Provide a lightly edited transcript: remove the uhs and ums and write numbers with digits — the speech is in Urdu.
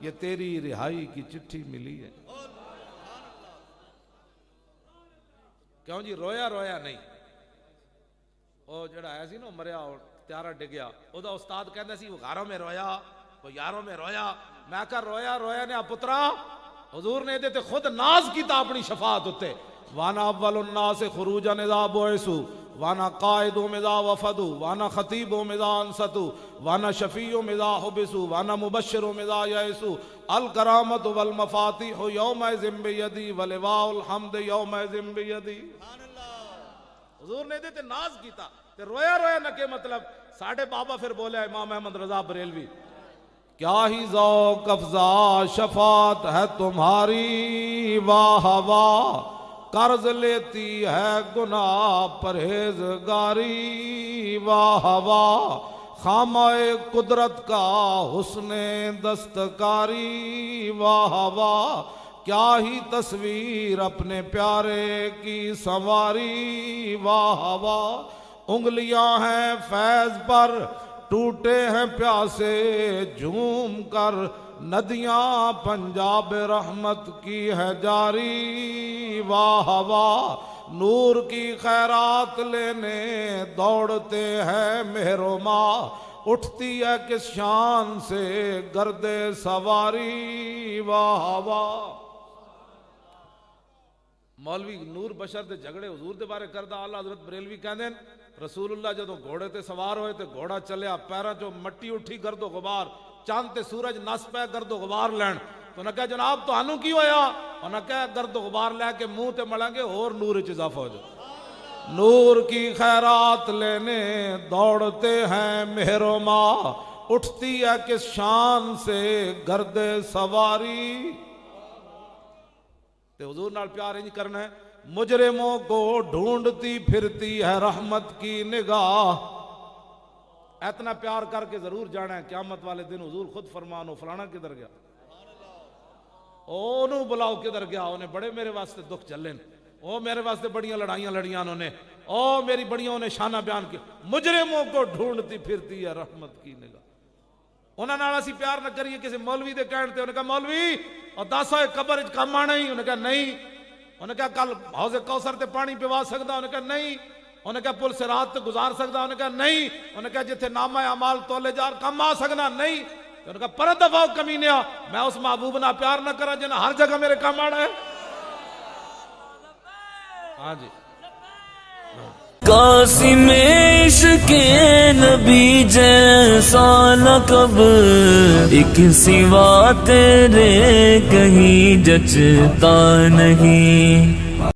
یہ تیری رہائی کی چٹھی ملی ہے۔ کیوں جی رویا رویا نہیں؟ وہ جڑا ہے سی نا مریا تیارہ ڈگیا، او دا استاد کہندا سی وہ گھروں میں رویا، وہ یاروں میں رویا۔ میں کہا رویا رویا نے پترا حضور نے دے تے خود ناز کیتا اپنی شفاعت اتے، وانا اول الناس خروجا اذا بعثوا وانا قائدهم اذا وفدوا وانا خطیبهم اذا انصتوا وانا شفیعهم اذا حبسوا وانا مبشرهم اذا یئسوا الکرامۃ والمفاتیح یومئذ بیدی ولواء الحمد یومئذ بیدی۔ حضور نے دے تے ناز کیتا تے رویا رویا نہ کہ مطلب ساڑھے بابا پھر بولے امام احمد رضا بریلوی، کیا ہی ذوق افزا شفاعت ہے تمہاری، واہ واہ قرض لیتی ہے گناہ پرہیزگاری، واہ واہ خامہ قدرت کا حسن دستکاری، واہ واہ کیا ہی تصویر اپنے پیارے کی سنواری، واہ واہ انگلیاں ہیں فیض پر ٹوٹے ہیں پیاسے جھوم کر، ندیاں پنجاب رحمت کی ہے جاری، واہ واہ نور کی خیرات لینے دوڑتے ہیں مہر و ماہ، اٹھتی ہے کس شان سے گرد سواری، واہ واہ۔ مولوی نور بشر دے جھگڑے حضور دے بارے کردہ آلہ حضرت بریلوی کہندے ہیں رسول اللہ جدو گھوڑے تے سوار ہوئے تے گھوڑا چلیا، پیرا جو مٹی اٹھی گرد و غبار، چاند تے سورج نس پہ گرد و غبار لین، تو انہوں نے کہا جناب تو آنو کی ہویا؟ انہوں نے کہا گرد و غبار لے کے منہ تے ملیں گے اور نور اضافہ ہو جائے۔ نور کی خیرات لینے دوڑتے ہیں مہر و ماہ، اٹھتی ہے کس شان سے گرد سواری۔ تے حضور نال پیار انج کرنا ہے، مجرموں کو ڈھونڈتی پھرتی ہے رحمت کی نگاہ، اتنا پیار کر کے ضرور جانا ہے قیامت والے دن حضور خود فرمانو فلانا کدھر گیا، انہوں بلاؤ کدھر گیا، انہیں بڑے میرے واسطے دکھ چلے، او میرے واسطے بڑیاں لڑائیاں لڑیاں انہوں نے، او میری بڑیاں انہیں شانہ بیان کیا، مجرموں کو ڈھونڈتی پھرتی ہے رحمت کی نگاہ۔ انہوں نے اسی پیار نہ کریے کسی مولوی دے کہنتے، انہوں نے کہا مولوی اور داسا قبر کم آنا ہی، انہوں نے کہا نہیں، انہوں نے کہا کل حوض کوثر تے پانی پیوا سکدا، انہوں نے کہا نہیں، انہوں نے کہا پل سے رات تے گزار سکدا، انہوں نے کہا نہیں، انہوں نے کہا جتھے نامہ اعمال تولے جار کم آ سکنا نہیں، انہوں نے کہا پر دفعہ کمینیا میں اس محبوب نہ پیار نہ کرا جنہیں ہر جگہ میرے کم آنا ہے۔ ہاں جی قاسم عشق نبی جیسا لقب ایک سوا تیرے کہیں جچتا نہیں،